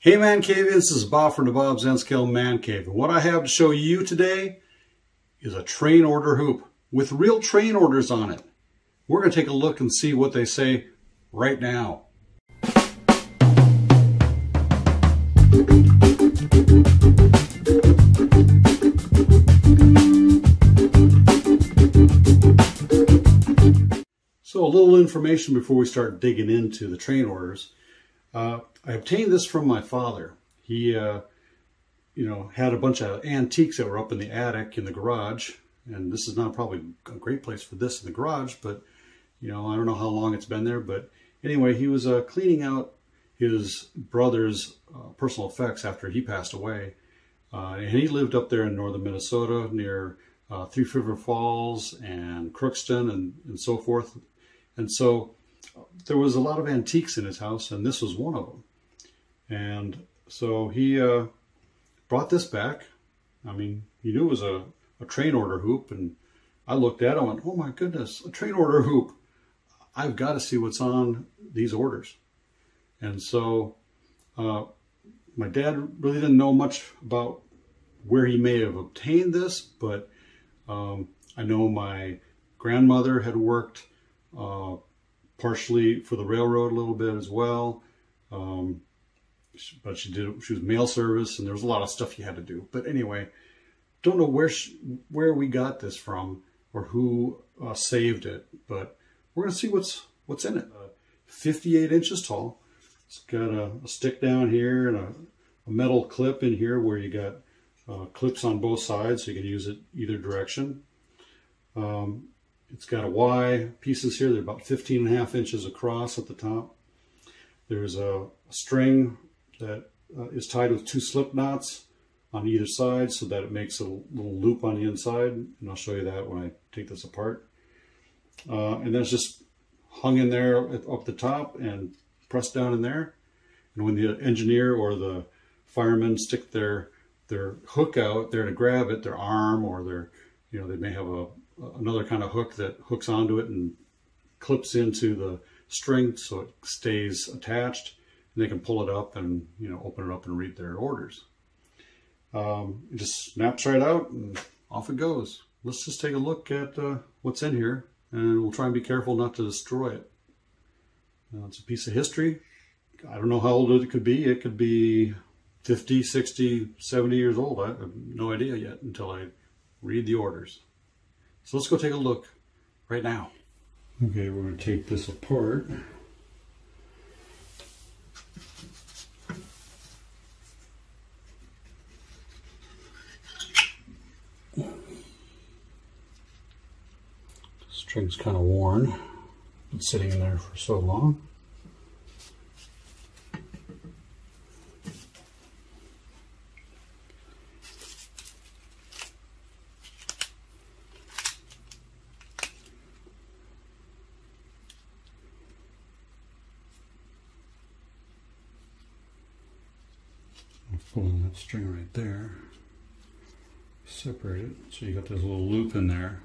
Hey Man Cavians, this is Bob from the Bob Zenskale Man Cave. And what I have to show you today is a train order hoop with real train orders on it. We're going to take a look and see what they say right now. So a little information before we start digging into the train orders. I obtained this from my father. He, had a bunch of antiques that were up in the attic in the garage, and this is not probably a great place for this in the garage, but, I don't know how long it's been there, but anyway, he was cleaning out his brother's personal effects after he passed away, and he lived up there in northern Minnesota near Thief River Falls and Crookston and so forth, and so there was a lot of antiques in his house, and this was one of them. And so he brought this back. I mean, he knew it was a train order hoop, and I looked at it and went, oh my goodness, a train order hoop. I've got to see what's on these orders. And so my dad really didn't know much about where he may have obtained this, but I know my grandmother had worked partially for the railroad a little bit as well. But she was mail service, and there was a lot of stuff you had to do. But anyway, don't know where we got this from or who saved it, but we're going to see what's in it. 58 inches tall. It's got a stick down here and a metal clip in here where you got clips on both sides, so you can use it either direction. It's got a Y pieces here. They're about 15.5 inches across at the top. There's a string that is tied with 2 slip knots on either side so that it makes a little loop on the inside, and I'll show you that when I take this apart. And then it's just hung in there up the top and pressed down in there. And when the engineer or the fireman stick their hook out there to grab it, their arm or their, they may have another kind of hook that hooks onto it and clips into the string so it stays attached. They can pull it up and, open it up and read their orders. It just snaps right out and off it goes. Let's just take a look at what's in here, and we'll try and be careful not to destroy it. It's a piece of history. I don't know how old it could be. It could be 50, 60, 70 years old. I have no idea yet until I read the orders. So let's go take a look right now. Okay, we're going to take this apart. String's kind of worn. Been sitting in there for so long. I'm pulling that string right there. Separate it so you got this little loop in there.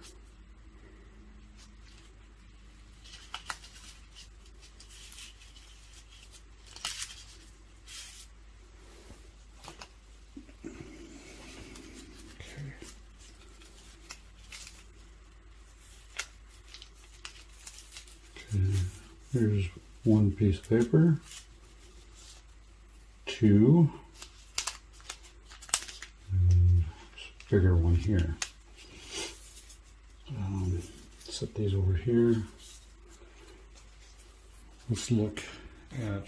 Here's one piece of paper, 2, and a bigger one here. Set these over here. Let's look at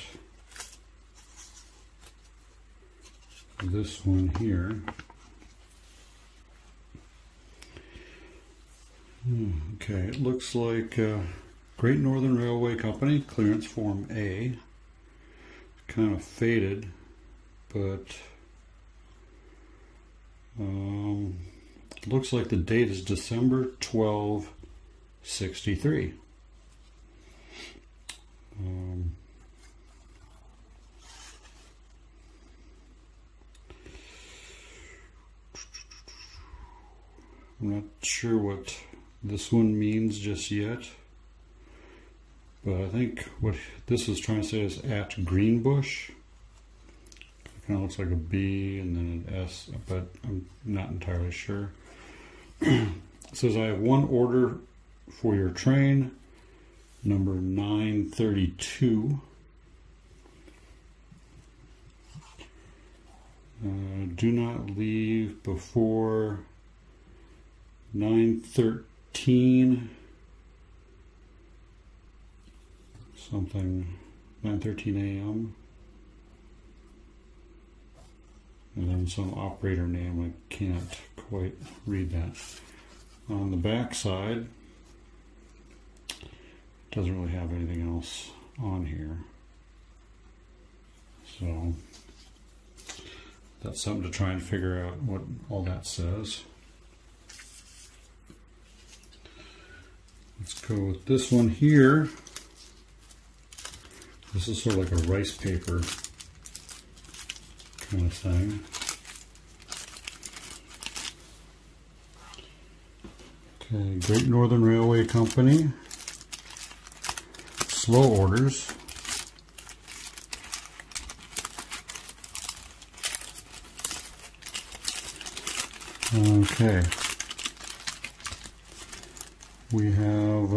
this one here. Okay, it looks like Great Northern Railway Company, clearance form A. Kind of faded, but looks like the date is December 12, 63. I'm not sure what this one means just yet. But I think what this is trying to say is at Greenbush. Kind of looks like a B and then an S, but I'm not entirely sure. It says, I have one order for your train, number 932. Do not leave before 9:13 something, 9:13 a.m. and then some operator name. I can't quite read that. On the back side, it doesn't really have anything else on here, so that's something to try and figure out what all that says. Let's go with this one here. This is sort of like a rice paper kind of thing. Okay, Great Northern Railway Company. Slow orders. Okay. We have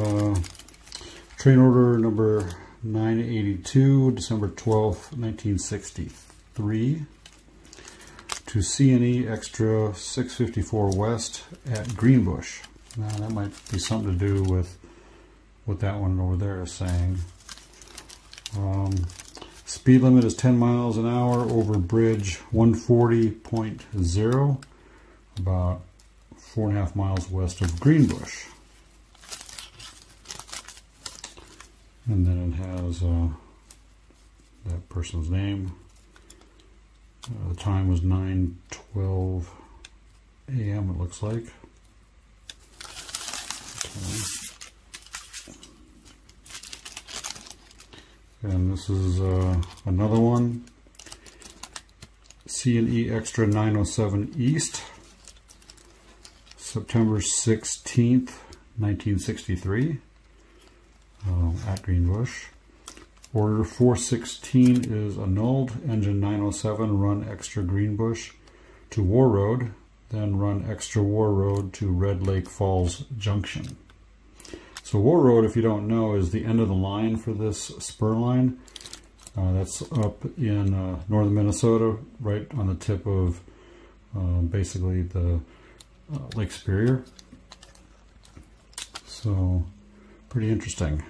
train order number 982, December 12th, 1963, to C&E Extra 654 West at Greenbush. Now that might be something to do with what that one over there is saying. Speed limit is 10 miles an hour over bridge 140.0, about 4.5 miles west of Greenbush. And then it has that person's name. The time was 9:12 a.m. it looks like. Okay. And this is another one. C&E Extra 907 East, September 16th, 1963. At Greenbush. Order 416 is annulled. Engine 907, run extra Greenbush to War Road, then run extra War Road to Red Lake Falls Junction. So War Road, if you don't know, is the end of the line for this spur line. That's up in northern Minnesota, right on the tip of basically the Lake Superior. So pretty interesting.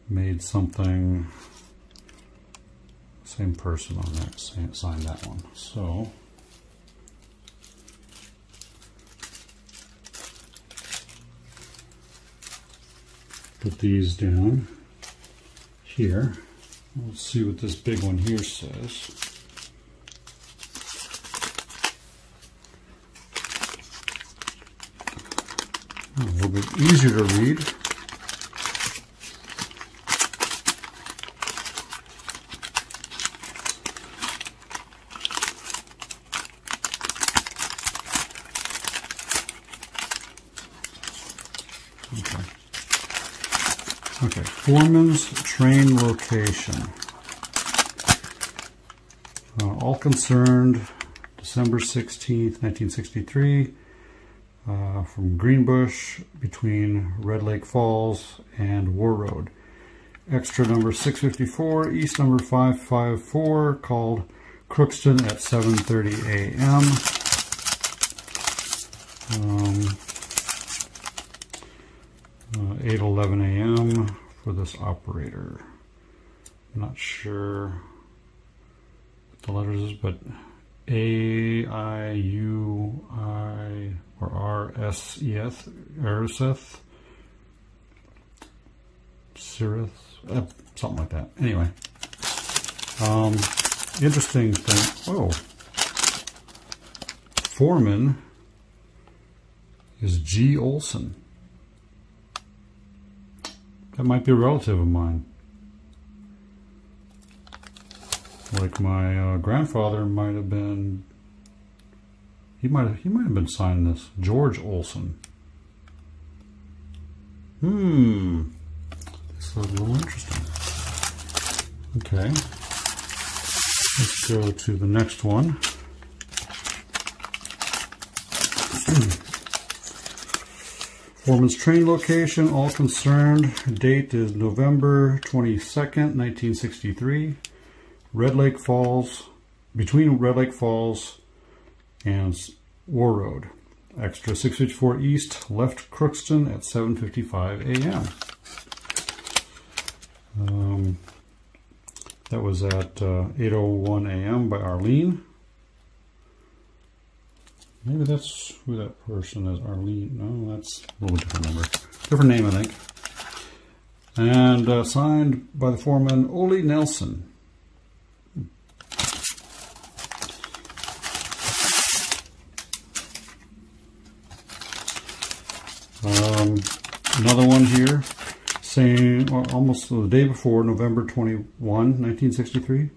Made something, same person on that, signed that one. So put these down here. Let's see what this big one here says. A little bit easier to read. Okay, Foreman's train location. All concerned, December 16th, 1963. From Greenbush between Red Lake Falls and War Road. Extra number 654, East number 554, called Crookston at 7:30 a.m. 8:11 a.m. for this operator. I'm not sure what the letters is, but A-I-U-I or R-S-E-S, Ariseth, Sirith, something like that. Anyway, interesting thing. Oh, foreman is G. Olson. That might be a relative of mine. Like my grandfather might have been. He might have been signing this. George Olson. This is a little interesting. Okay, let's go to the next one. Foreman's train location, all concerned. Date is November 22nd, 1963. Red Lake Falls, between Red Lake Falls and War Road. Extra 654 East, left Crookston at 7:55 a.m. That was at 8:01 a.m. by Arlene. Maybe that's who that person is, Arlene. No, that's a little different number. Different name, I think. And signed by the foreman, Ole Nelson. Another one here, saying almost the day before, November 21, 1963.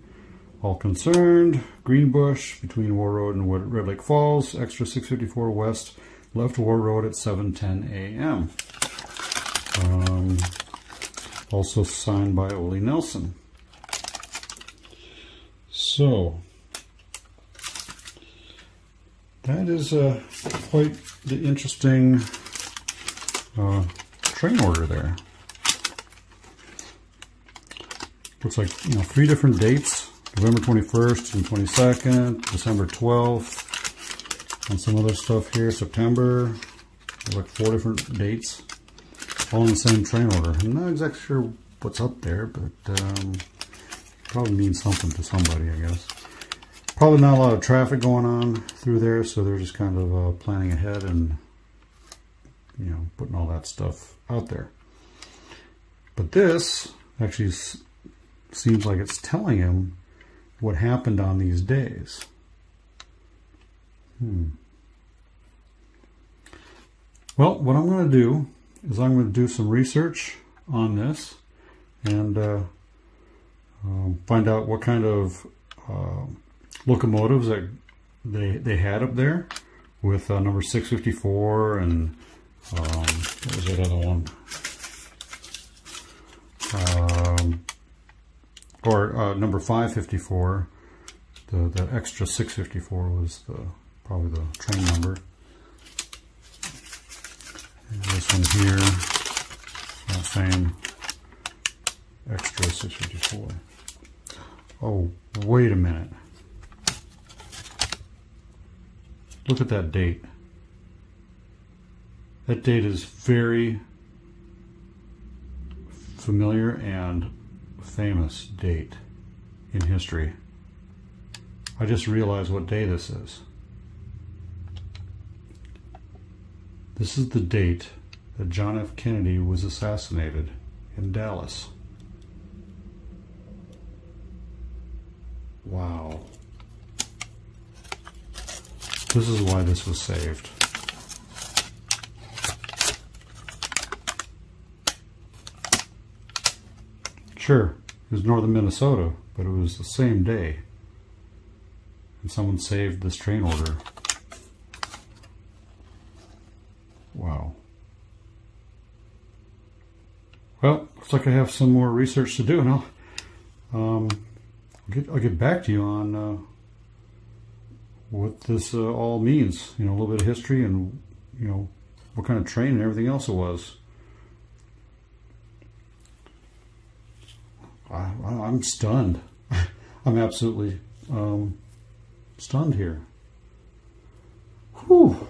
All concerned, Greenbush, between War Road and Red Lake Falls, extra 654 West, left War Road at 7:10 a.m. Also signed by Ole Nelson. So, that is quite the interesting train order there. Looks like, 3 different dates. November 21st and 22nd, December 12th, and some other stuff here, September. Like 4 different dates, all in the same train order. I'm not exactly sure what's up there, but probably means something to somebody, I guess. Probably not a lot of traffic going on through there, so they're just kind of planning ahead and, putting all that stuff out there. But this actually seems like it's telling him what happened on these days. Well, what I'm going to do is I'm going to do some research on this and find out what kind of locomotives that they had up there with number 654 and what was that other one? Or number 554, the extra 654 was probably the train number. And this one here, same extra 654. Oh, wait a minute. Look at that date. That date is very familiar and famous date in history. I just realized what day this is. This is the date that John F. Kennedy was assassinated in Dallas. Wow. This is why this was saved. Sure, it was northern Minnesota, but it was the same day. And someone saved this train order. Wow. Well, looks like I have some more research to do, and I'll get back to you on what this all means. A little bit of history and what kind of train and everything else it was. I'm stunned. I'm absolutely stunned here. Whew.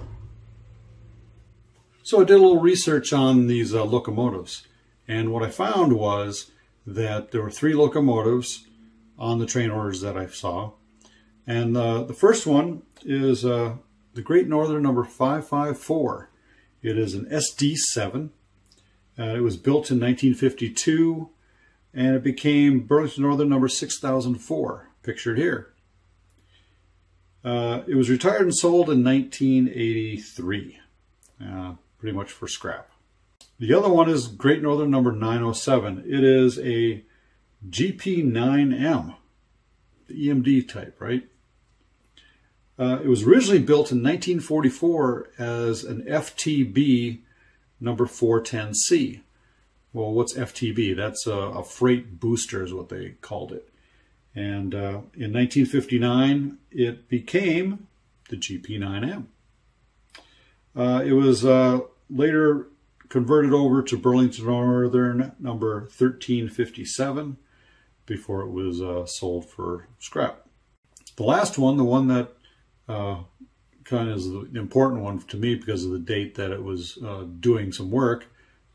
So I did a little research on these locomotives, and what I found was that there were 3 locomotives on the train orders that I saw. And the first one is the Great Northern number 554. It is an SD7. It was built in 1952. And it became Burlington Northern number 6004, pictured here. It was retired and sold in 1983, pretty much for scrap. The other one is Great Northern number 907. It is a GP9M, the EMD type, right? It was originally built in 1944 as an FTB number 410C. Well, what's FTB? That's a freight booster is what they called it. And in 1959, it became the GP9M. It was later converted over to Burlington Northern number 1357 before it was sold for scrap. The last one, the one that kind of is the important one to me because of the date that it was doing some work,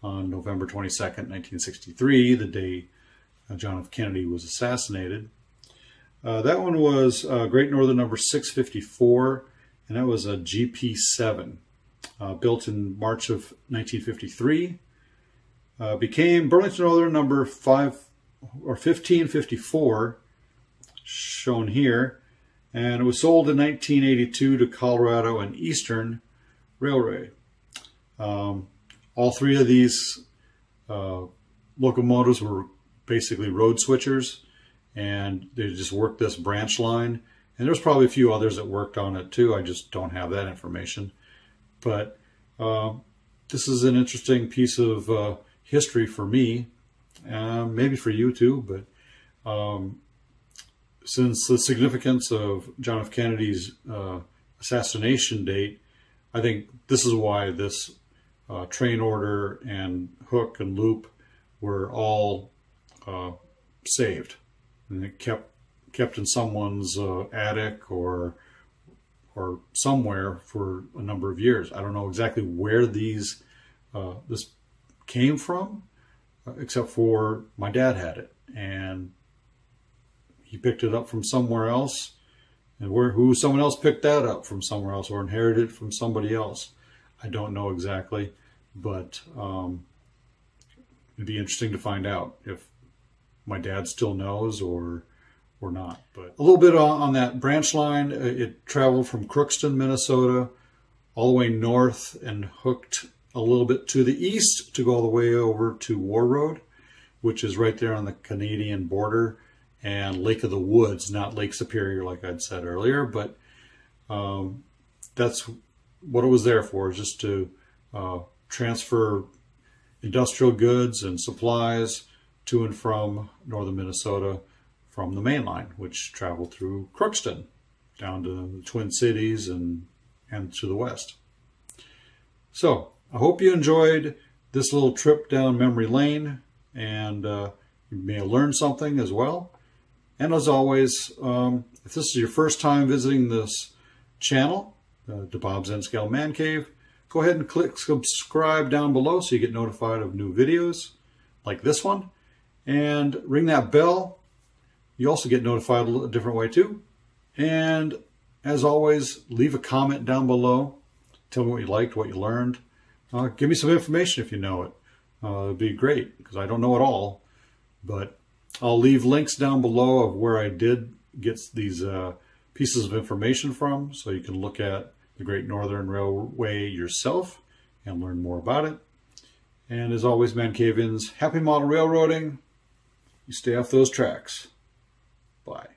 on November 22nd, 1963, the day John F. Kennedy was assassinated. That one was Great Northern number 654, and that was a GP7, built in March of 1953. Became Burlington Northern number 1554, shown here, and it was sold in 1982 to Colorado and Eastern Railway. All three of these locomotives were basically road switchers, and they just worked this branch line. And there's probably a few others that worked on it too. I just don't have that information. But this is an interesting piece of history for me, maybe for you too. But since the significance of John F. Kennedy's assassination date, I think this is why this train order and hook and loop were all saved, and it kept in someone's attic or somewhere for a number of years. I don't know exactly where these this came from, except for my dad had it, and he picked it up from somewhere else, and who someone else picked that up from somewhere else or inherited it from somebody else. I don't know exactly, but it'd be interesting to find out if my dad still knows or not. But a little bit on that branch line, it traveled from Crookston, Minnesota, all the way north and hooked a little bit to the east to go all the way over to War Road, which is right there on the Canadian border, and Lake of the Woods, not Lake Superior like I'd said earlier, but that's what it was there for, just to transfer industrial goods and supplies to and from northern Minnesota from the main line, which traveled through Crookston down to the Twin Cities and to the west. So I hope you enjoyed this little trip down memory lane, and you may have learned something as well. And as always, if this is your first time visiting this channel, the Bob Zendscale Man Cave, go ahead and click subscribe down below so you get notified of new videos like this one, and ring that bell. You also get notified a different way too. And as always, leave a comment down below. Tell me what you liked, what you learned. Give me some information if you know it. It'd be great, because I don't know it all. But I'll leave links down below of where I did get these pieces of information from, so you can look at the Great Northern Railway yourself and learn more about it. And as always, Man Cavians, happy model railroading. You stay off those tracks. Bye.